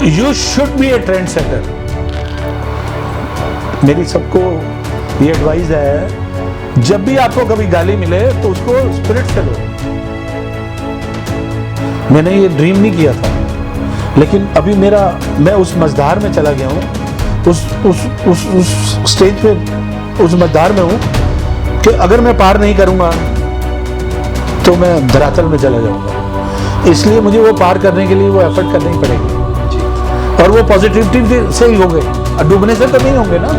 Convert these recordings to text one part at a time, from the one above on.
You should be A trend setter. मेरी सबको ये एडवाइस है, जब भी आपको कभी गाली मिले तो उसको स्पिरिट से लो। मैंने ये ड्रीम नहीं किया था, लेकिन अभी मैं उस मझधार में चला गया हूँ, उस स्टेज पे, उस मझधार में हूँ कि अगर मैं पार नहीं करूँगा तो मैं धरातल में चला जाऊँगा। इसलिए मुझे वो पार करने के लिए वो एफर्ट करनी पड़ेगी, और वो पॉजिटिविटी से ही होंगे, और डूबने से तो नहीं होंगे ना।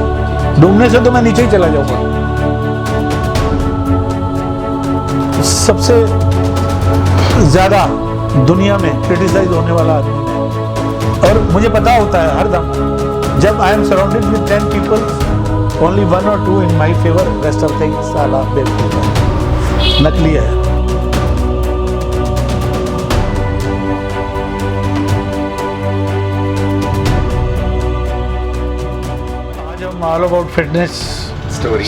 डूबने से तो मैं नीचे ही चला जाऊँगा। सबसे ज़्यादा दुनिया में क्रिटिसाइज होने वाला आदमी है, और मुझे पता होता है हर दम, जब I am surrounded with 10 people, only 1 or 2 in my favour, rest of things साला बेवकूफ है, नकली है। आज हम ऑल अबाउट फिटनेस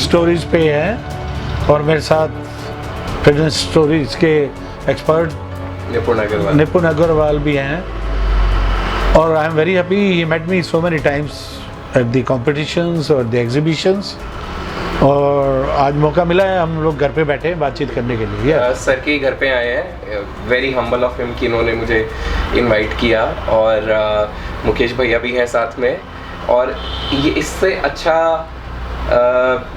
स्टोरीज पे हैं, और मेरे साथ फिटनेस स्टोरीज के एक्सपर्ट निपुण अग्रवाल भी हैं, और I am very happy, he met me so many times at the competitions और द एग्जीबिशंस, और आज मौका मिला है, हम लोग घर पे बैठे हैं बातचीत करने के लिए। सर के घर पे आए हैं, वेरी हम्बल ऑफ हिम कि इन्होंने मुझे इनवाइट किया, और मुकेश भैया भी हैं साथ में, और ये इससे अच्छा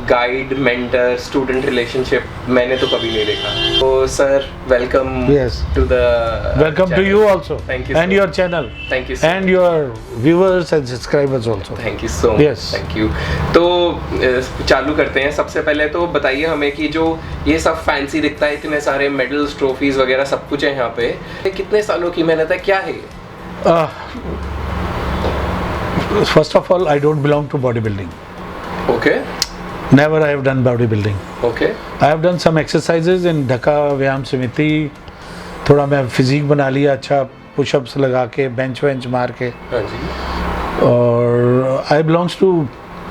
गाइड मेंटर स्टूडेंट रिलेशनशिप मैंने तो कभी नहीं देखा। तो sir welcome to the welcome to you also, thank you and your channel, thank you and your viewers and subscribers also, thank you so much, thank you. तो चालू करते हैं। सबसे पहले तो बताइए हमें कि जो ये सब फैंसी दिखता है, इतने सारे मेडल्स ट्रॉफीज वगैरह सब कुछ है यहाँ पे, कितने सालों की मेहनत है, क्या है? First of all, I don't belong to bodybuilding. Okay. Never I have done bodybuilding. Okay. I have done some exercises in Dhaka व्यायाम समिति, थोड़ा मैं फिजिक बना लिया अच्छा, पुशअप्स लगा के, बेंच वेंच मार के, हाँ जी। और I belongs to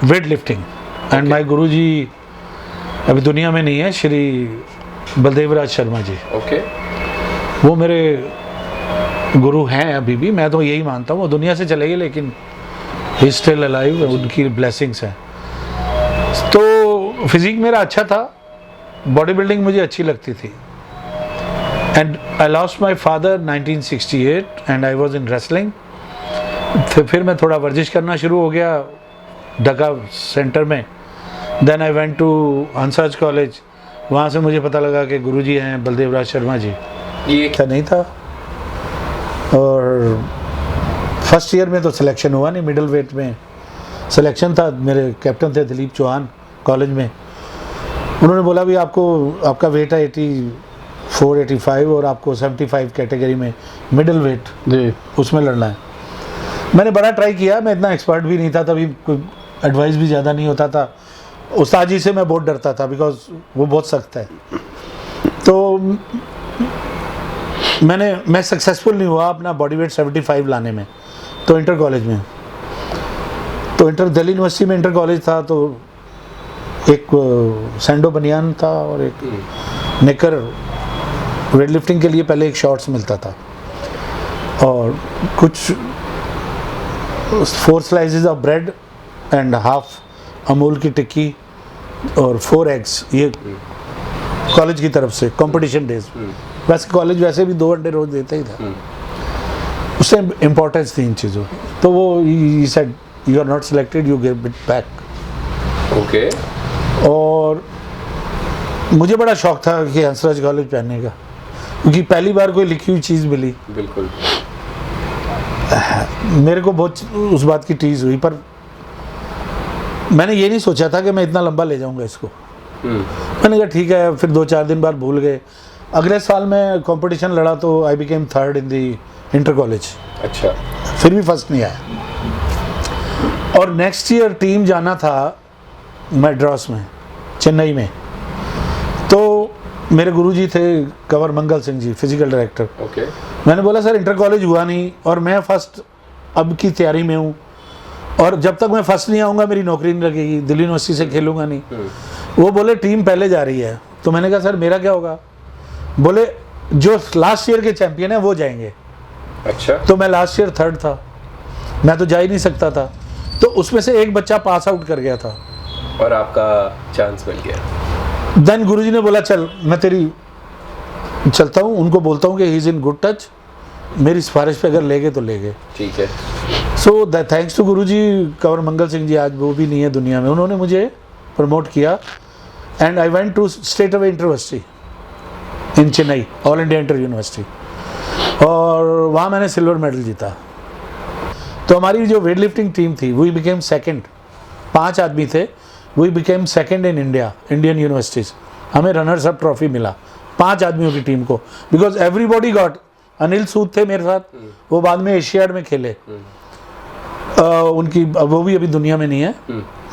weight lifting, and my गुरु जी अभी दुनिया में नहीं है, श्री बलदेव राज शर्मा जी। Okay. वो मेरे गुरु हैं अभी भी, मैं तो यही मानता हूँ, वो दुनिया से चले गए लेकिन ही स्टिल अलाइव, उनकी ब्लेसिंग्स हैं। तो फिजिक मेरा अच्छा था, बॉडी बिल्डिंग मुझे अच्छी लगती थी, and I lost my father 1968 and I was in wrestling. फिर मैं थोड़ा वर्जिश करना शुरू हो गया ढाका सेंटर में। Then I went to Hansraj college, वहाँ से मुझे पता लगा कि गुरुजी हैं बलदेव राज शर्मा जी, ये क्या नहीं था। और फर्स्ट ईयर में तो सिलेक्शन हुआ नहीं, मिडिल वेट में सिलेक्शन था, मेरे कैप्टन थे दिलीप चौहान कॉलेज में, उन्होंने बोला भी आपका वेट है 84, 85 और आपको 75 कैटेगरी में मिडिल वेट जी उसमें लड़ना है। मैंने बड़ा ट्राई किया, मैं इतना एक्सपर्ट भी नहीं था तभी, कोई एडवाइस भी ज़्यादा नहीं होता था, उस्ताद जी से मैं बहुत डरता था बिकॉज वो बहुत सख्त है। तो मैं सक्सेसफुल नहीं हुआ अपना बॉडी वेट 75 लाने में। तो इंटर कॉलेज में, तो दिल्ली यूनिवर्सिटी में इंटर कॉलेज था, तो एक सैंडो बनियान था और एक नेकर, वेट लिफ्टिंग के लिए पहले एक शॉर्ट्स मिलता था, और कुछ 4 slices of bread and half Amul की टिक्की और 4 एग्स, ये कॉलेज की तरफ से कंपटीशन डेज। वैसे कॉलेज वैसे भी 2 अंडे रोज देता ही था, उससे इम्पोर्टेंस थी इन चीज़ों। तो वो he said you are not selected, you give it back. Okay. और मुझे बड़ा शौक था कि हंसराज कॉलेज पहनने का, क्योंकि पहली बार कोई लिखी हुई चीज़ मिली। बिल्कुल। मेरे को बहुत उस बात की टीज हुई, पर मैंने ये नहीं सोचा था कि मैं इतना लंबा ले जाऊंगा इसको। मैंने कहा ठीक है, फिर 2-4 दिन बाद भूल गए। अगले साल मैं कंपटीशन लड़ा तो I became 3rd in the inter college. अच्छा। फिर भी फर्स्ट नहीं आया, और नेक्स्ट ईयर टीम जाना था मैड्रास में, चेन्नई में। तो मेरे गुरुजी थे Kanwar Mangal Singh ji, physical director. Okay. मैंने बोला सर इंटर कॉलेज हुआ नहीं और मैं फर्स्ट अब की तैयारी में हूँ, और जब तक मैं फर्स्ट नहीं आऊँगा मेरी नौकरी नहीं लगेगी, दिल्ली यूनिवर्सिटी से खेलूँगा नहीं। वो बोले टीम पहले जा रही है। तो मैंने कहा सर मेरा क्या होगा? बोले जो लास्ट ईयर के चैंपियन है वो जाएंगे। अच्छा। तो मैं लास्ट ईयर 3rd था, मैं तो जा ही नहीं सकता था। तो उसमें से एक बच्चा पास आउट कर गया था और आपका चांस मिल गया। देन गुरुजी ने बोला चल मैं तेरी चलता हूँ, उनको बोलता हूँ कि he is in good touch, मेरी सिफारिश पे अगर ले गए तो ले गए। ठीक है। सो थैंक्स टू गुरुजी, कंवर मंगल सिंह जी आज वो भी नहीं है दुनिया में, उन्होंने मुझे प्रमोट किया and I went to state away university in Chennai, all India inter university, और वहाँ मैंने सिल्वर मेडल जीता। तो हमारी जो वेट लिफ्टिंग टीम थी वी बिकेम सेकंड, 5 आदमी थे, we became second in India, Indian universities. हमें रनर्स अप ट्रॉफी मिला 5 आदमियों की टीम को, because everybody got. Anil Sood थे मेरे साथ, वो बाद में एशियाड में खेले, उनकी वो भी अभी दुनिया में नहीं है।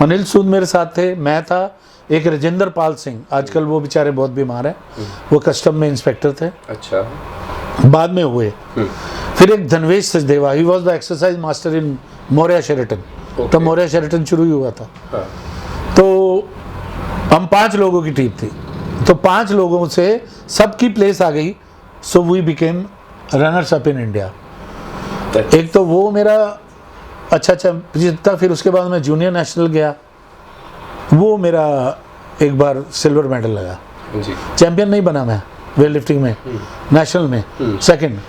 अनिल सूद मेरे साथ थे, मैं था, एक राजेंद्र पाल सिंह, आजकल वो बेचारे बहुत बीमार हैं, वो कस्टम में इंस्पेक्टर थे, अच्छा, बाद में हुए। फिर एक Dhanvesh Sachdeva, he was the exercise master in Maurya Sheraton, तब मोरिया शेरेटन शुरू ही हुआ था। हाँ। तो हम 5 लोगों की टीम थी, तो 5 लोगों से सबकी प्लेस आ गई, so we became runners up in India. एक तो वो मेरा अच्छा जीता, फिर उसके बाद मैं जूनियर नेशनल गया, वो मेरा एक बार सिल्वर मेडल लगा जी। चैंपियन नहीं बना मैं वेट लिफ्टिंग में, नेशनल में सेकंड,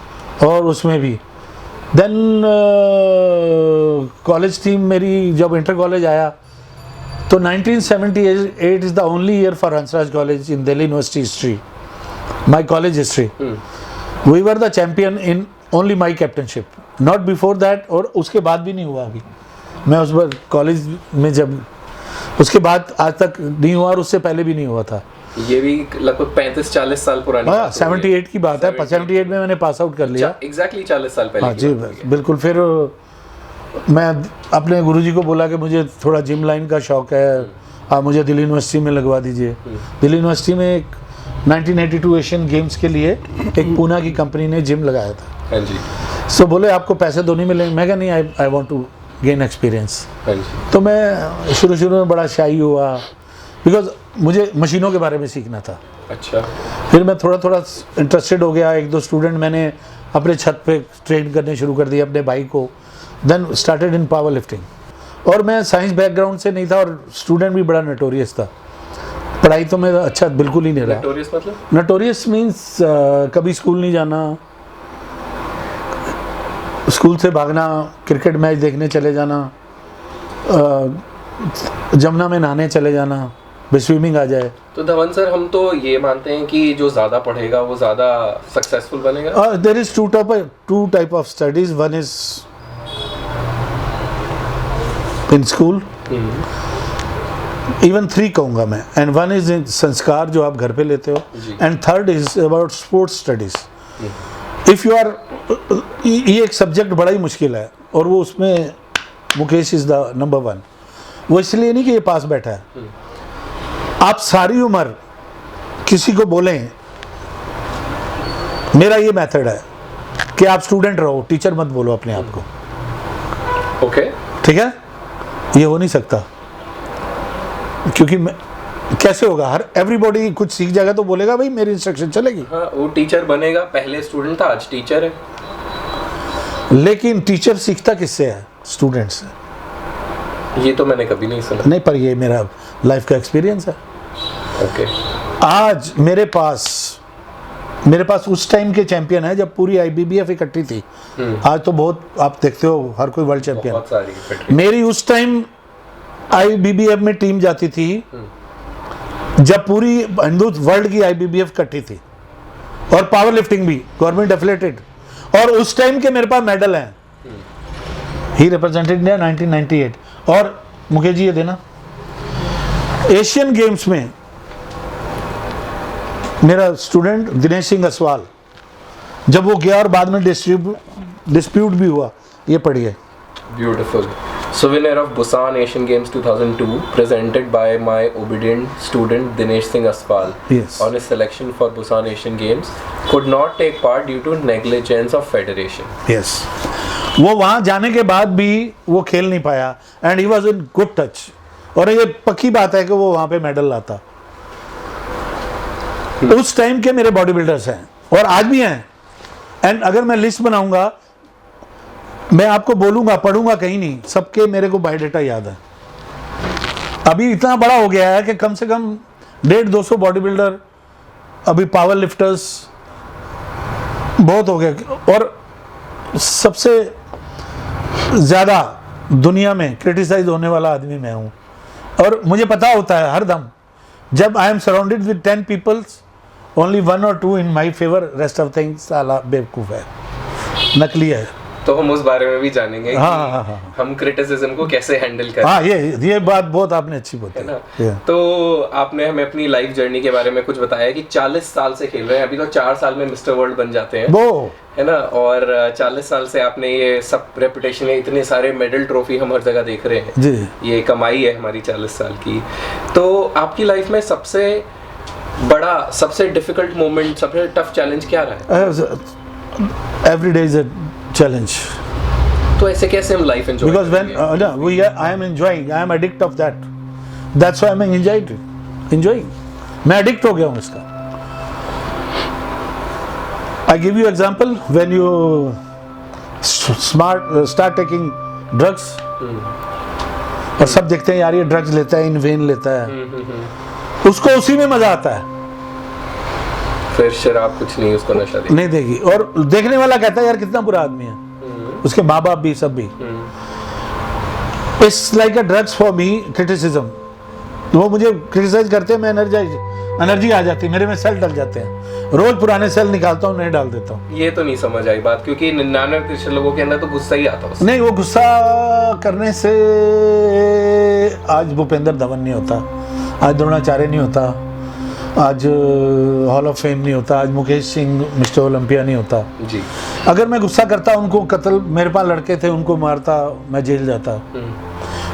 और उसमें भी। देन कॉलेज टीम मेरी जब इंटर कॉलेज आया तो 1978 is the only year for Hansraj college in Delhi university history, my college history. We were the champion in only my captainship, not before that, और उसके बाद भी नहीं हुआ अभी। मैं उस बार कॉलेज में जब उसके बाद आज तक नहीं हुआ, और उससे पहले भी नहीं हुआ था। ये भी लगभग 35-40 साल पुरानी हाँ, बात होगी। 78 की बात है, 78 में मैंने पास आउट कर लिया। एग्जैक्टली 40 साल पहले हाँ की जी, बात होगी। बिल्कुल। फिर मैं अपने गुरुजी को बोला कि मुझे थोड़ा जिम लाइन का शौक है, आप मुझे दिल्ली यूनिवर्सिटी में लगवा दीजिए। दिल्ली यूनिवर्सिटी में एक 1982 एशियन गेम्स के लिए एक पूना की कंपनी ने जिम लगाया था। हाँ जी, सो बोले आपको पैसे दो नहीं मिलेंगे, मैं कहा नहीं, I want to gain experience. हाँ जी। तो मैं शुरू में बड़ा शाई हुआ, बिकॉज मुझे मशीनों के बारे में सीखना था। अच्छा। फिर मैं थोड़ा इंटरेस्टेड हो गया, 1-2 स्टूडेंट मैंने अपने छत पे ट्रेन करने शुरू कर दिए अपने भाई को। Then started in power lifting, और मैं साइंस बैकग्राउंड से नहीं था, और स्टूडेंट भी बड़ा नोटोरियस था, पढ़ाई तो मेरा अच्छा बिल्कुल ही नहीं रहा। नोटोरियस मतलब? नोटोरियस मीन्स कभी स्कूल नहीं जाना, स्कूल से भागना, क्रिकेट मैच देखने चले जाना, जमुना में नहाने चले जाना, स्विमिंग आ जाए। तो धवन सर, हम तो ये मानते हैं कि जो ज़्यादा पढ़ेगा वो ज़्यादा सक्सेसफुल बनेगा। There is two type of studies, one is in school, even 3 कहूँगा मैं, एंड वन इज इन संस्कार जो आप घर पे लेते हो, and third is about sports studies. If you are, ये एक सब्जेक्ट बड़ा ही मुश्किल है, और वो उसमें मुकेश इज़ द नंबर 1। वो इसलिए नहीं कि ये पास बैठा है, आप सारी उम्र किसी को बोलें, मेरा ये मेथड है कि आप स्टूडेंट रहो, टीचर मत बोलो अपने आप को। ओके। ठीक है, ये हो नहीं सकता, क्योंकि कैसे होगा, हर एवरीबॉडी कुछ सीख जाएगा तो बोलेगा भाई मेरी इंस्ट्रक्शन चलेगी। हाँ, वो टीचर बनेगा, पहले स्टूडेंट था आज टीचर है। लेकिन टीचर सीखता किससे है? स्टूडेंट से। ये तो मैंने कभी नहीं सुना। नहीं, पर ये मेरा लाइफ का एक्सपीरियंस है। ओके। आज मेरे पास उस टाइम के चैंपियन है जब पूरी आईबीबीएफ इकट्ठी थी। आज तो बहुत आप देखते हो हर कोई वर्ल्ड चैंपियन। बहुत सारी इकट्ठी। मेरी उस टाइम आईबीबीएफ में टीम जाती थी जब पूरी हिंदू वर्ल्ड की आईबीबीएफ इकट्ठी थी, और पावर लिफ्टिंग भी गवर्नमेंट एफिलेटेड, और उस टाइम के मेरे पास मेडल हैं। ही रिप्रेजेंटेड इंडिया 1998। और मुकेश जी ये देना, एशियन गेम्स में मेरा स्टूडेंट दिनेश सिंह असवाल, जब वो गया और बाद में डिस्प्यूट भी हुआ, ये पढ़िए। Beautiful. So winner of Busan Asian Games 2002, presented by my obedient student Dinesh Singh Aspal, Yes. on his selection for Busan Asian Games, could not take part due to negligence of federation. Yes. वो वहाँ जाने के बाद भी वो खेल नहीं पाया, and he was in good touch, और ये पक्की बात है कि वो वहाँ पे मेडल लाता। उस टाइम के मेरे बॉडी बिल्डर्स हैं और आज भी हैं, एंड अगर मैं लिस्ट बनाऊंगा, मैं आपको बोलूंगा, पढ़ूंगा कहीं नहीं, सबके मेरे को बायोडाटा याद है। अभी इतना बड़ा हो गया है कि कम से कम 150-200 बॉडी बिल्डर, अभी पावर लिफ्टर्स बहुत हो गए, और सबसे ज़्यादा दुनिया में क्रिटिसाइज होने वाला आदमी मैं हूँ। और मुझे पता होता है हर दम, जब I am surrounded with 10 peoples, only 1 or 2 in my favour, rest of things साला बेवकूफ़ है, नकली है। तो हम उस बारे में भी जानेंगे कि हाँ। हम क्रिटिसिज्म को कैसे हैंडल करें। हाँ, ये बात बहुत आपने अच्छी बताई है ना। Yeah. तो आपने हमें अपनी लाइफ जर्नी के बारे में कुछ बताया कि 40 साल से खेल रहे हैं, अभी तो 4 साल में मिस्टर वर्ल्ड बन जाते हैं, वो है ना। और 40 साल से आपने ये सब रेपुटेशन है, इतने सारे मेडल ट्रॉफी हम हर जगह देख रहे हैं जी, ये कमाई है हमारी 40 साल की। तो आपकी लाइफ में सबसे बड़ा, सबसे डिफिकल्ट मोमेंट, सबसे टफ चैलेंज क्या रहा है? Every day is a challenge. तो ऐसे कैसे हम life enjoy Because when I am enjoying, I am addict of that. That's why I am enjoying. मैं addict हो गया हूँ इसका। I give you example, when you start taking drugs, और सब देखते हैं यार ये ड्रग्स लेता है, इनवेन लेता है, उसको उसी में मजा आता है, फिर शराब कुछ नहीं, उसको नशा नहीं देगी। और देखने वाला कहता है यार कितना बुरा आदमी है, उसके माँ बाप भी, सब भी। It's like a drugs for me, criticism. वो मुझे क्रिटिसाइज करते हैं, मैं एनर्जी आ जाती है मेरे में, सेल डल जाते हैं, रोज पुराने सेल निकालता हूँ, नए डाल देता हूँ। ये तो नहीं समझ आई बात, क्योंकि 99% लोगों के अंदर तो गुस्सा ही आता है। नहीं, वो गुस्सा करने से आज भूपेंद्र धवन नहीं होता, आज द्रोणाचार्य नहीं होता, आज हॉल ऑफ फेम नहीं होता, आज मुकेश सिंह मिस्टर ओलंपिया नहीं होता जी। अगर मैं गुस्सा करता, उनको कत्ल, मेरे पास लड़के थे उनको मारता, मैं जेल जाता।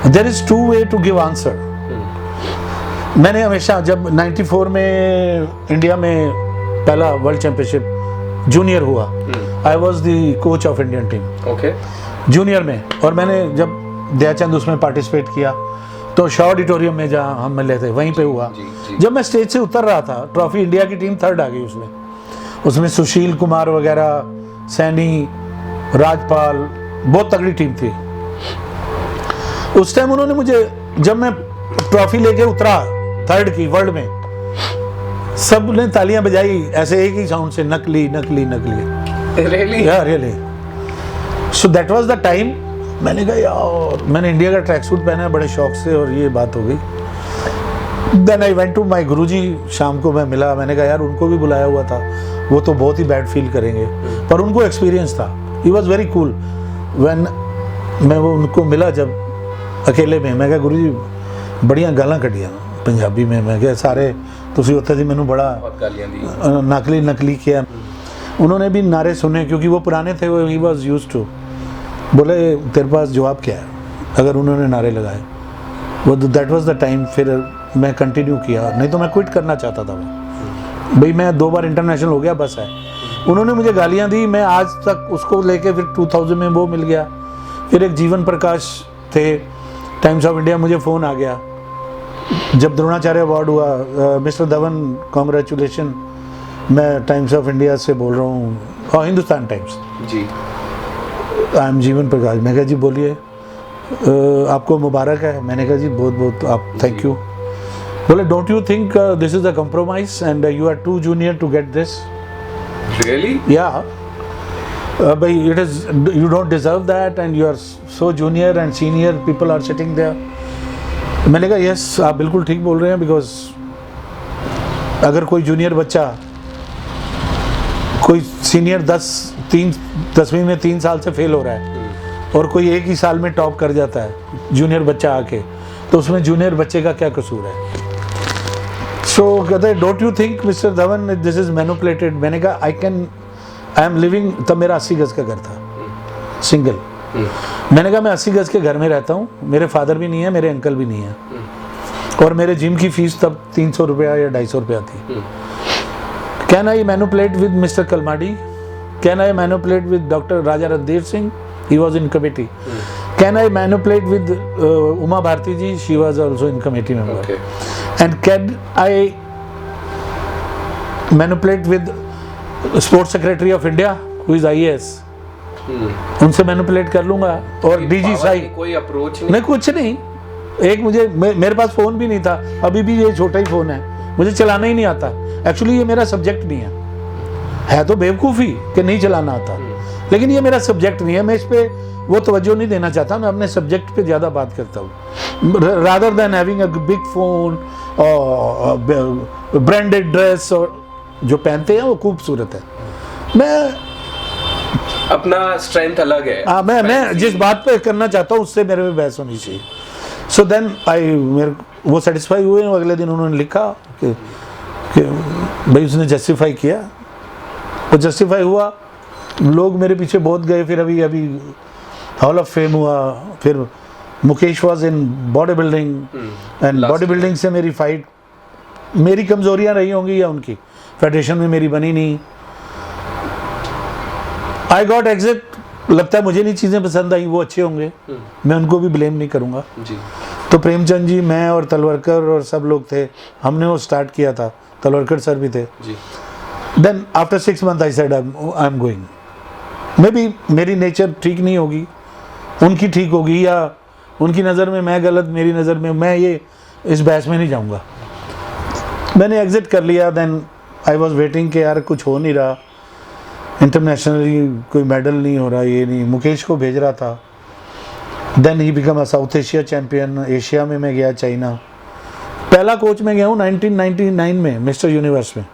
There is 2 way to give answer. मैंने हमेशा, जब 94 में इंडिया में पहला वर्ल्ड चैंपियनशिप जूनियर हुआ, I was the coach of Indian team okay junior में, और मैंने जब दयाचंद उसमें पार्टिसिपेट किया तो शॉ ऑडिटोरियम में जहाँ हम मिले थे वहीं पे हुआ। जी। जब मैं स्टेज से उतर रहा था, ट्रॉफी, इंडिया की टीम 3rd आ गई उसमें सुशील कुमार वगैरह, सैनी, राजपाल, बहुत तगड़ी टीम थी उस टाइम। उन्होंने मुझे, जब मैं ट्रॉफी लेके उतरा 3rd की वर्ल्ड में, सब ने तालियां बजाई ऐसे एक ही साउंड से, नकली नकली नकली। Really. So that was the time. मैंने कहा यार, मैंने इंडिया का ट्रैक सूट पहना है बड़े शौक से, और ये बात हो गई। Then I went to my guruji, शाम को मैं मिला, मैंने कहा यार उनको भी बुलाया हुआ था, वो तो बहुत ही बैड फील करेंगे, पर उनको एक्सपीरियंस था। He was very cool. When मैं वो उनको मिला जब अकेले में, मैं कहा गुरुजी बड़ियां गालां कटियां पंजाबी में, मैं कहा सारे तुसी उत्थे सी मैनू बड़ा नकली किया। उन्होंने भी नारे सुने, क्योंकि वो पुराने थे, वो ही वॉज यूज्ड टू। बोले तेरे पास जवाब क्या है, अगर उन्होंने नारे लगाए, वो दैट वाज द टाइम। फिर मैं कंटिन्यू किया, नहीं तो मैं क्विट करना चाहता था भाई, मैं 2 बार इंटरनेशनल हो गया, बस है। उन्होंने मुझे गालियां दी, मैं आज तक उसको लेके, फिर 2000 में वो मिल गया, फिर एक जीवन प्रकाश थे टाइम्स ऑफ इंडिया, मुझे फ़ोन आ गया जब द्रोणाचार्य अवार्ड हुआ, मिस्टर धवन कॉन्ग्रेचुलेशन, मैं टाइम्स ऑफ इंडिया से बोल रहा हूँ, और Hindustan times ji. I am Jeevan Prakash. मैं कहा जी बोलिए, आपको मुबारक है। मैंने कहा जी बहुत बहुत आप थैंक यू। बोले don't you think this is a compromise and you are too junior to get this. Really? या भाई, it is, you don't deserve that and you are so junior and senior people are sitting there. मैंने कहा yes, आप बिल्कुल ठीक बोल रहे हैं, बिकॉज अगर कोई जूनियर बच्चा, कोई सीनियर 10वीं में 3 साल से फेल हो रहा है, और कोई एक ही साल में टॉप कर जाता है जूनियर बच्चा आके, तो उसमें जूनियर बच्चे का क्या कसूर है। सो कहते don't you think mister Dhawan this is manipulated. मैंने कहा आई एम लिविंग, तब मेरा 80 गज का घर था, सिंगल। मैंने कहा मैं 80 गज के घर में रहता हूँ, मेरे फादर भी नहीं है, मेरे अंकल भी नहीं है, और मेरे जिम की फीस तब 300 रुपया या 250 रुपया थी। Can I manipulate with mister Kalmadi? Can I manipulate with doctor Raja Randhir Singh? He was in committee. Can I manipulate with Uma Bharti ji? She was also in committee member. Okay. And can I manipulate with sports secretary of India, who is IAS? उनसे manipulate कर लूंगा। और DG Sai कोई approach नहीं, नहीं कुछ नहीं। एक मुझे मेरे पास फ़ोन भी नहीं था, अभी भी ये छोटा ही फ़ोन है, मुझे चलाना ही नहीं आता। एक्चुअली ये मेरा सब्जेक्ट नहीं है तो बेवकूफ़ी कि नहीं चलाना आता, लेकिन ये मेरा सब्जेक्ट नहीं है। मैं इस पे वो तवज्जो नहीं देना चाहता, मैं अपने सब्जेक्ट पे ज़्यादा बात करता हूँ rather than having a big phone और ब्रांडेड ड्रेस। और जो पहनते हैं वो खूबसूरत है। मैं अपना स्ट्रेंथ अलग है। मैं जिस बात पे करना चाहता हूँ उससे मेरे में बहस होनी चाहिए। सो देन वो सेटिस्फाई हुए। अगले दिन उन्होंने लिखा कि भाई उसने जस्टिफाई किया, वो जस्टिफाई हुआ। लोग मेरे पीछे बहुत गए। फिर अभी हॉल ऑफ फेम हुआ। फिर Mukesh was in body building and body building से मेरी फाइट, मेरी कमजोरियां रही होंगी या उनकी, फेडरेशन में मेरी बनी नहीं। I got exit. लगता है मुझे नहीं चीज़ें पसंद आई, वो अच्छे होंगे, मैं उनको भी ब्लेम नहीं करूँगा जी। तो प्रेमचंद जी, मैं और तलवरकर और सब लोग थे, हमने वो स्टार्ट किया था। तलवरकर सर भी थे जी। Then after 6 months I said I am going. Maybe मेरी नेचर ठीक नहीं होगी, उनकी ठीक होगी, या उनकी नज़र में मैं गलत, मेरी नज़र में मैं, ये इस बहस में नहीं जाऊँगा। मैंने एग्ज़िट कर लिया। देन आई वॉज वेटिंग कि यार कुछ हो नहीं रहा, इंटरनेशनली कोई मेडल नहीं हो रहा, ये नहीं। मुकेश को भेज रहा था। Then he become a south Asia champion. Asia में मैं गया, चाइना। पहला कोच मैं गया हूँ 1999 में मिस्टर यूनिवर्स में,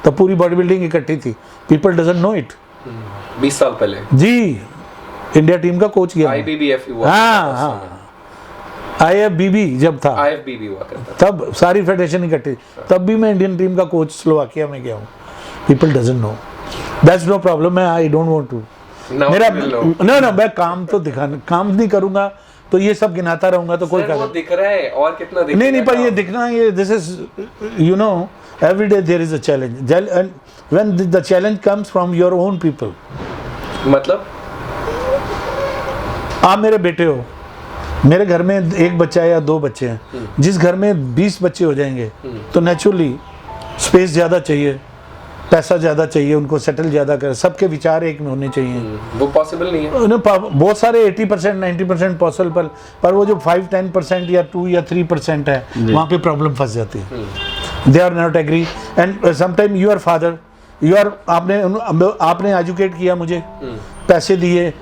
तब पूरी बॉडी बिल्डिंग इकट्ठी थी। People doesn't no it. 20 साल पहले जी इंडिया टीम का कोच गया। IBBF हुआ। हाँ, IFBB जब था, IFBB हुआ करता, तब सारी फेडरेशन इकट्ठी। तब भी मैं इंडियन टीम का कोच स्लोवाकिया में गया हूँ। People doesn't know, that's no problem. I don't want to, मेरा नो मैं काम तो काम नहीं करूंगा तो ये सब गिनाता रहूंगा तो कोई वो दिख रहा है और कितना दिख नहीं पर ये दिखना, ये this is you know every day there is a challenge and when the challenge comes from your own people. मतलब आप मेरे बेटे हो, मेरे घर में एक बच्चा है या 2 बच्चे हैं, जिस घर में 20 बच्चे हो जाएंगे तो नेचुरली स्पेस ज़्यादा चाहिए, पैसा ज़्यादा चाहिए, उनको सेटल ज़्यादा कर, सबके विचार एक में होने चाहिए। वो पॉसिबल नहीं है। बहुत सारे 80% 90% पॉसिबल, पर वो जो 5-10% या 2 या 3% है, वहाँ पे प्रॉब्लम फंस जाती है। They are not agree and sometime your father, आपने एजुकेट किया मुझे, पैसे दिए,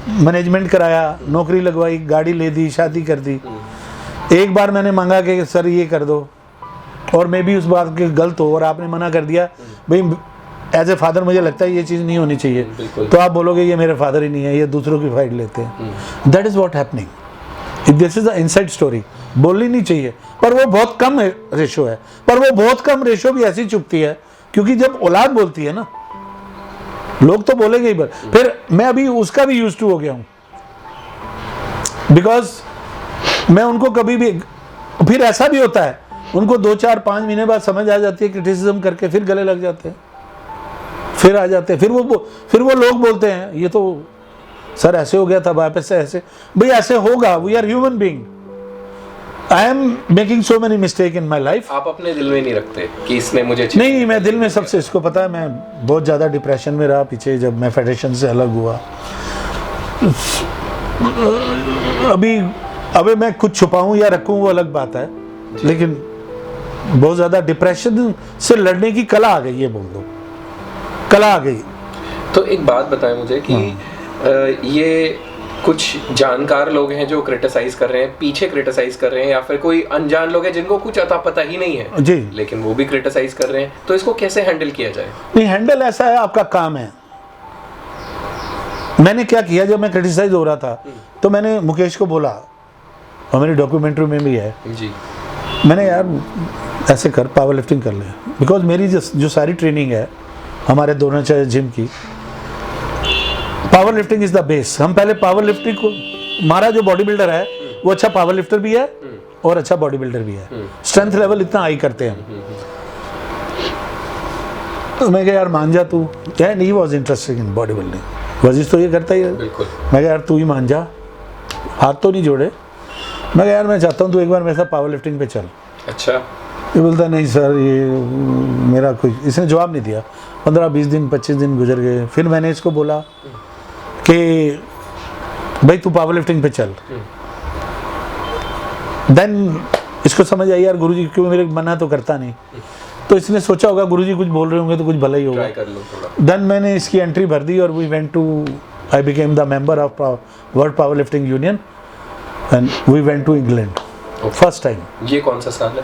मैनेजमेंट कराया, नौकरी लगवाई, गाड़ी ले दी, शादी कर दी। एक बार मैंने मांगा कि सर ये कर दो, और मैं भी उस बात के गलत हो और आपने मना कर दिया। भाई एज ए फादर मुझे लगता है ये चीज़ नहीं होनी चाहिए, तो आप बोलोगे ये मेरे फादर ही नहीं है, ये दूसरों की फाइट लेते हैं। That is what happening. This is the inside story. बोलनी नहीं चाहिए, पर वो बहुत कम रेशो है। पर वो बहुत कम रेशो भी ऐसी चुपती है, क्योंकि जब औलाद बोलती है ना, लोग तो बोलेंगे ही। फिर मैं अभी उसका भी यूज्ड टू हो गया हूँ, बिकॉज मैं उनको कभी भी, फिर ऐसा भी होता है उनको 2-4-5 महीने बाद समझ आ जाती है, क्रिटिसिज्म करके फिर गले लग जाते हैं, फिर आ जाते हैं। फिर वो लोग बोलते हैं ये तो सर ऐसे हो गया था, वापस से ऐसे। भाई ऐसे होगा, we are human being. I am making so many mistake in my life. आप अपने दिल में नहीं रखते कि इसने मुझे नहीं, मैं दिल में सबसे, इसको पता है मैं बहुत ज़्यादा डिप्रेशन में रहा पीछे, जब मैं फेडरेशन से अलग हुआ। अभी मैं कुछ छुपाऊं या रखूं वो अलग बात है, लेकिन बहुत ज़्यादा डिप्रेशन से लड़ने की कला आ गई, ये बोल दो, कला आ गई। तो एक बात बताएं मुझे कि ये कुछ जानकार लोग हैं जो क्रिटिसाइज कर रहे हैं, पीछे क्रिटिसाइज कर रहे हैं, या फिर कोई अनजान लोग हैं जिनको कुछ अता पता ही नहीं है जी, लेकिन वो भी क्रिटिसाइज कर रहे हैं, तो इसको कैसे हैंडल किया जाए? नहीं, हैंडल ऐसा है, आपका काम है। मैंने क्या किया, जब मैं क्रिटिसाइज हो रहा था तो मैंने मुकेश को बोला, और मेरी डॉक्यूमेंट्री में भी है जी, मैंने यार ऐसे कर, पावर लिफ्टिंग कर ले, बिकॉज मेरी जो सारी ट्रेनिंग है हमारे दोनों चाहे जिम की, power lifting is the base. हम पहले पावर लिफ्टिंग को, हमारा जो बॉडी बिल्डर है वो अच्छा पावर लिफ्टर भी है और अच्छा बॉडी बिल्डर भी है, स्ट्रेंथ लेवल इतना हाई करते हैं। तो मैं कहा यार मान जा तू, and he was interested in body building, वर्जिश तो ये करता ही है। मैं कहा यार तू ही मान जा, हाथ तो नहीं जोड़े। मैं कहा यार मैं चाहता हूँ तू एक बार मेरे साथ पावर लिफ्टिंग पे चल। अच्छा। ये बोलता नहीं सर, ये मेरा कोई, इसने जवाब नहीं दिया। 15-20 दिन 25 दिन गुजर गए। फिर मैंने इसको बोला कि भाई तू पावर लिफ्टिंग पे चल। देन इसको समझ आई यार गुरुजी क्यों मेरे मना तो करता नहीं, तो इसने सोचा होगा गुरुजी कुछ बोल रहे होंगे तो कुछ भला ही होगा। ट्राई कर लो थोड़ा। देन मैंने इसकी एंट्री भर दी और we went to, I became the member of world power lifting union and we went to England first time. ये कौन सा साल है?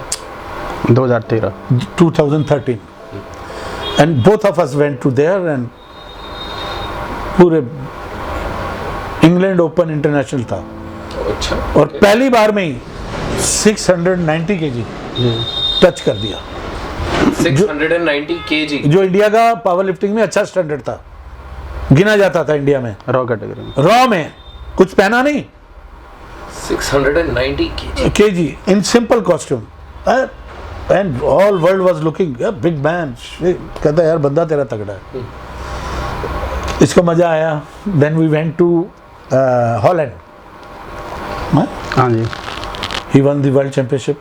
2013। 2013 and both of us went to there and पूरे इंग्लैंड ओपन इंटरनेशनल था। अच्छा। और पहली बार में ही 690 केजी टच कर दिया, 690 kg। जो इंडिया का पावर लिफ्टिंग में अच्छा स्टैंडर्ड था, गिना जाता था इंडिया में। रॉ कैटेगरी में। रॉ में कुछ पहना नहीं, 690 KG in simple costume and all world was looking big man. कहता यार बंदा तेरा तगड़ा है। इसको मजा आया। Then we went to Holland, हाँ जी। He won the world championship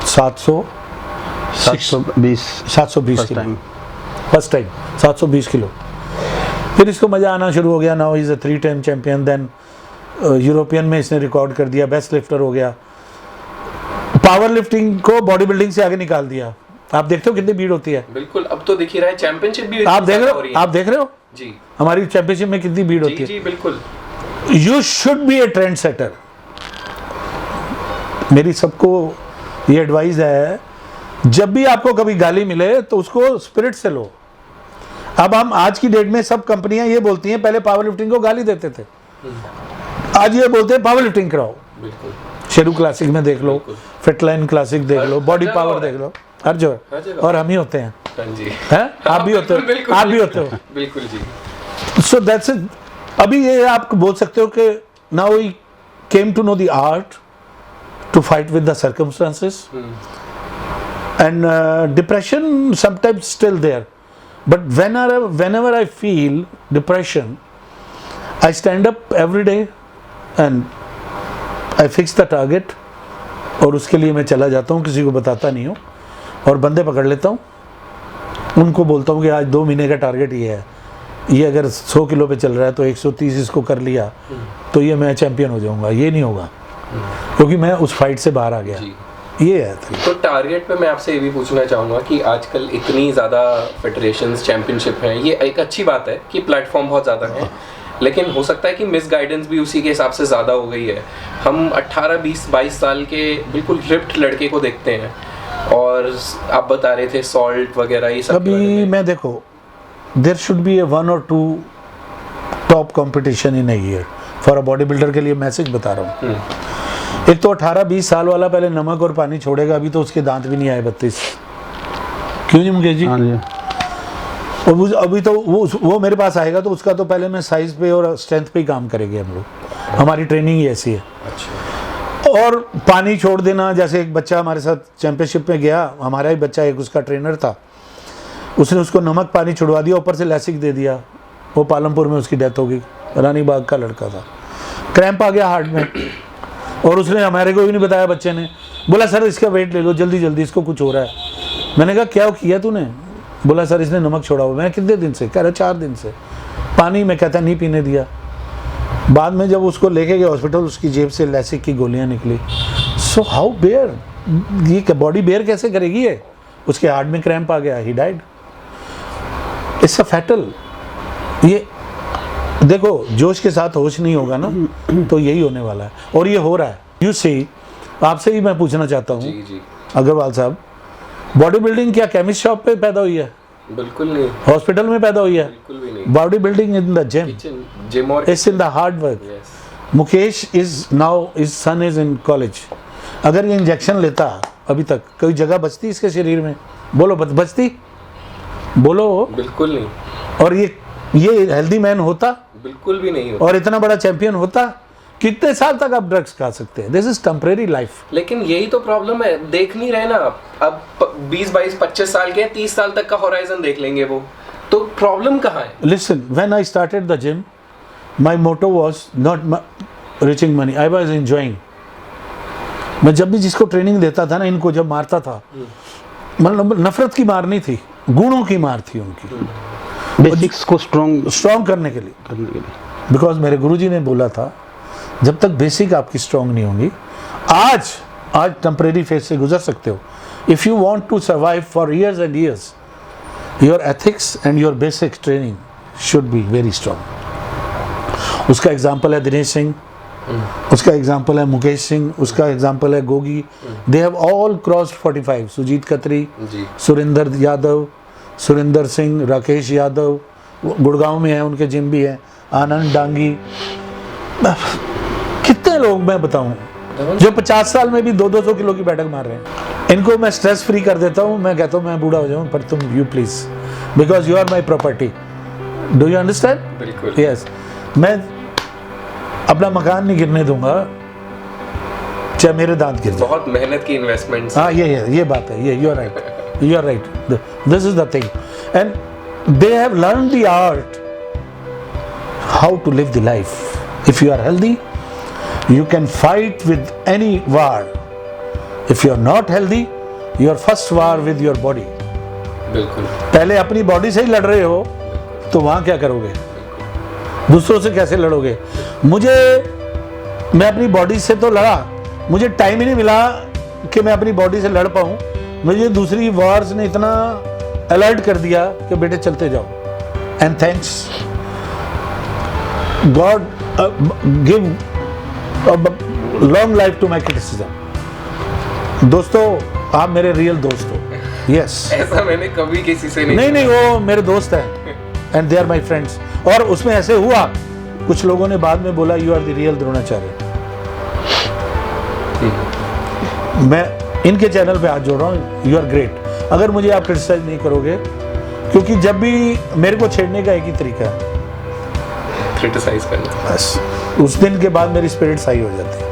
720 720 first kilo time. First time 720 kilo. फिर इसको मजा आना शुरू हो गया। Now is a 3 time champion. Then European में इसने रिकॉर्ड कर दिया, बेस्ट लिफ्टर हो गया। पावर लिफ्टिंग को बॉडी बिल्डिंग से आगे निकाल दिया। आप देखते हो कितनी भीड़ होती है। बिल्कुल, अब तो दिख ही रहा है चैंपियनशिप भी आप देख रहे हो रही हो, है। आप देख रहे हो जी हमारी चैंपियनशिप में कितनी भीड़ होती जी है। जी बिल्कुल। You should be A trend setter. मेरी सबको ये एडवाइस है, जब भी आपको कभी गाली मिले तो उसको स्पिरिट से लो। अब हम आज की डेट में सब कंपनियां ये बोलती हैं, पहले पावर लिफ्टिंग को गाली देते थे, आज ये बोलते हैं पावर लिफ्टिंग कराओ। बिल्कुल। शेरू क्लासिक में देख लो, फिटलाइन क्लासिक देख लो, बॉडी हर पावर जगह देख लो, हर जगह। हर जगह। और हम ही होते हैं, हाँ जी। हैं? आप भी होते हो, बिल्कुल, आप भी होते हो। बिल्कुल जी। So that's it. अभी ये आप बोल सकते हो कि now we came to know the art to fight with the circumstances and depression sometimes still there, but whenever I feel depression, I stand up every day and I fix the target, और उसके लिए मैं चला जाता हूँ, किसी को बताता नहीं हूँ, और बंदे पकड़ लेता हूँ, उनको बोलता हूँ कि आज 2 महीने का टारगेट ये है, ये अगर 100 किलो पे चल रहा है तो 130 इसको कर लिया तो ये मैं चैंपियन हो जाऊंगा। ये नहीं होगा क्योंकि मैं उस फाइट से बाहर आ गया। जी। ये है तो टारगेट पे मैं आपसे ये भी पूछना चाहूँगा कि आजकल इतनी ज़्यादा फेडरेशंस चैंपियनशिप हैं, ये एक अच्छी बात है कि प्लेटफॉर्म बहुत ज़्यादा है, लेकिन हो सकता है कि मिस गाइडेंस भी उसी के हिसाब से ज़्यादा हो गई है। हम 18, 20, 22 साल के बिल्कुल रिप्ड लड़के को देखते हैं, और आप बता रहे थे सॉल्ट वगैरह ये सब। अभी मैं देखो, there should be a 1 or 2 top competition in a year for a body builder के लिए। मैसेज बता रहा हूँ। एक तो 18-20 साल वाला पहले नमक और पानी छोड़ेगा, अभी तो उसके दांत भी नहीं आए 32। क्यों नहीं मुकेश जी? हाँ जी। और अभी तो वो मेरे पास आएगा तो उसका तो पहले मैं साइज पे और स्ट्रेंथ पे ही काम करेंगे हम लोग। हमारी ट्रेनिंग ही ऐसी है। अच्छा। और पानी छोड़ देना, जैसे एक बच्चा हमारे साथ चैंपियनशिप में गया, हमारा ही बच्चा, एक उसका ट्रेनर था, उसने उसको नमक पानी छुड़वा दिया, ऊपर से लैसिक दे दिया, वो पालमपुर में उसकी डेथ हो गई। रानी बाग का लड़का था, क्रैम्प आ गया हार्ट में, और उसने हमारे को भी नहीं बताया। बच्चे ने बोला सर इसका वेट ले लो जल्दी जल्दी, इसको कुछ हो रहा है। मैंने कहा क्या किया तूने? बोला सर इसने नमक छोड़ा हुआ। मैं कितने दिन से? कह रहा 4 दिन से। पानी में कहता नहीं पीने दिया। बाद में जब उसको लेके गए हॉस्पिटल, उसकी जेब से लैसिक की गोलियां निकली। सो हाउ बेयर, ये बॉडी बेयर कैसे करेगी ये? उसके हार्ट में क्रैम्प आ गया, he died. It's a fatal. ये देखो, जोश के साथ होश नहीं होगा ना, तो यही होने वाला है, और ये हो रहा है। यू सी, आपसे ही मैं पूछना चाहता हूँ जी जी। अग्रवाल साहब, बॉडी बिल्डिंग क्या केमिस्ट शॉप पे पैदा हुई है? बिल्कुल नहीं, हॉस्पिटल में पैदा हुई है? बिल्कुल भी नहीं। Body building in the gym, gym और it's in the hard work. Yes. Mukesh is now, is son is in college. अगर ये इंजेक्शन लेता अभी तक, कोई जगह बचती इसके शरीर में? बोलो बचती? बोलो। बिल्कुल नहीं, और ये हेल्दी मैन होता? बिल्कुल भी नहीं होता। और इतना बड़ा चैंपियन होता? कितने साल तक आप ड्रग्स खा सकते हैं? This is temporary life. लेकिन यही तो प्रॉब्लम है, देख नहीं रहे ना आप। अब 20, 22, 25 साल के, 30 साल तक का होराइजन देख लेंगे वो, तो प्रॉब्लम कहाँ है? Listen, when I started the gym, my motto was not reaching money, I was enjoying. मैं जब भी जिसको ट्रेनिंग देता था ना, इनको जब मारता था, मतलब नफरत की मार नहीं थी, गुणों की मार थी उनकी, बेसिक्स को स्ट्रॉन्ग स्ट्रॉन्ग करने के लिए। बिकॉज मेरे गुरुजी ने बोला था जब तक बेसिक आपकी स्ट्रांग नहीं होंगी, आज टेम्परेरी फेज से गुजर सकते हो. If you want to survive for years and years, your ethics and your basic training should be very strong. उसका एग्जाम्पल है दिनेश सिंह, उसका एग्जाम्पल है मुकेश सिंह, उसका एग्जाम्पल है Gogi. They have all crossed 45. Sujeet Khatri, Surender Yadav, Surender Singh, Rakesh Yadav, Gurgaon में है, उनके जिम भी है, आनंद डांगी. कितने लोग मैं बताऊं जो 50 साल में भी 200 किलो की बैठक मार रहे हैं. इनको मैं स्ट्रेस फ्री कर देता हूं. मैं कहता हूं मैं बूढ़ा हो जाऊं पर तुम you please, because you are my property. Do you understand? बिल्कुल. यस. मैं अपना मकान नहीं गिरने दूंगा चाहे मेरे दांत गिर जाए. बहुत मेहनत की इन्वेस्टमेंट्स. हाँ, ये बात है. ये you are right. This is the thing. And they have learn the art how to live the life. If you are healthy, you can fight with any war. If you are not healthy, your first war with your body. बिल्कुल. पहले अपनी body से ही लड़ रहे हो तो वहां क्या करोगे? दूसरों से कैसे लड़ोगे? मैं अपनी बॉडी से तो लड़ा, मुझे टाइम ही नहीं मिला कि मैं अपनी बॉडी से लड़ पाऊं. मुझे दूसरी वॉर्स ने इतना अलर्ट कर दिया कि बेटे चलते जाओ. And thanks God give long life to my criticism. दोस्तों, आप मेरे रियल दोस्त हो. यस. ऐसा मैंने कभी किसी से नहीं, वो मेरे दोस्त हैं and they are my friends. और उसमें ऐसे हुआ, कुछ लोगों ने बाद में बोला you are the real Dronacharya. मैं इनके चैनल पे हाथ जोड़ रहा हूँ. You are great. अगर मुझे आप क्रिटिसाइज नहीं करोगे, क्योंकि जब भी मेरे को छेड़ने का एक ही तरीका है, क्रिटिसाइज करना. बस उस दिन के बाद मेरी स्पिरिट्स हाई हो जाती है.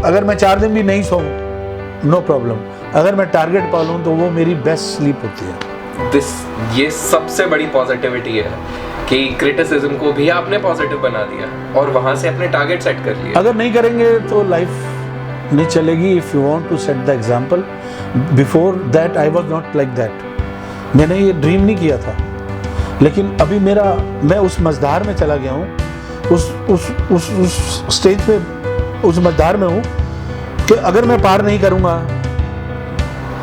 अगर मैं 4 दिन भी नहीं सोऊं, नो प्रॉब्लम. अगर मैं टारगेट पा लूं तो वो मेरी बेस्ट स्लीप होती है. ये सबसे बड़ी पॉजिटिविटी है कि क्रिटिसिज्म को भी आपने पॉजिटिव बना दिया और वहां से अपने टारगेट सेट कर लिए. अगर नहीं करेंगे तो लाइफ नहीं चलेगी. If you want to set the example, before that I was not like that. मैंने ये ड्रीम नहीं किया था, लेकिन अभी मैं उस मझधार में चला गया हूँ, उस स्टेज पे, उस मझधार में हूँ कि अगर मैं पार नहीं करूँगा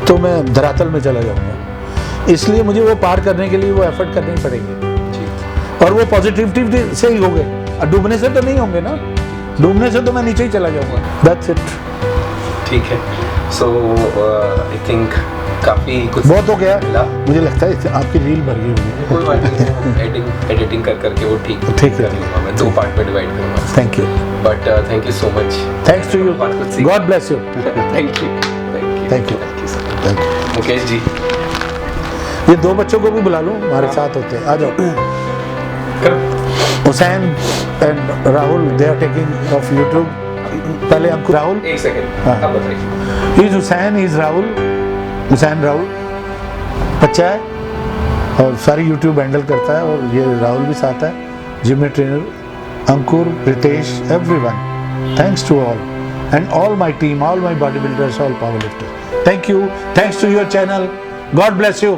तो मैं धरातल में चला जाऊँगा. इसलिए मुझे वो पार करने के लिए वो एफर्ट करने ही पड़ेंगे. और वो पॉजिटिविटी से ही होंगे. डूबने से तो नहीं होंगे ना. डूबने से तो मैं नीचे ही चला जाऊँगा. That's it. ठीक है. सो आई थिंक काफी कुछ बहुत हो गया. मुझे लगता है आपकी रील भर गई हुई. कोई बात नहीं. एडिटिंग करके वो ठीक है. मैं 2 पार्ट में डिवाइड करूंगा. Thank you. But thank you so much. Thanks to you. God bless you. Thank you. Mukesh ji, ये 2 बच्चों को भी बुला लो, हमारे साथ होते हैं. आ जाओ. Hussain and Rahul, they are taking of YouTube. पहले हमको राहुल, एक सेकंड आप बताइए. He is Hussain, he is Rahul. Hussain Rahul बच्चा है और सारी यूट्यूब हैंडल करता है. और ये राहुल भी साथ है, जिम में trainer. Ankur, Ritesh, everyone, thanks to all and all my team, all my body builders, all power lifters. Thank you. Thanks to your channel. God bless you.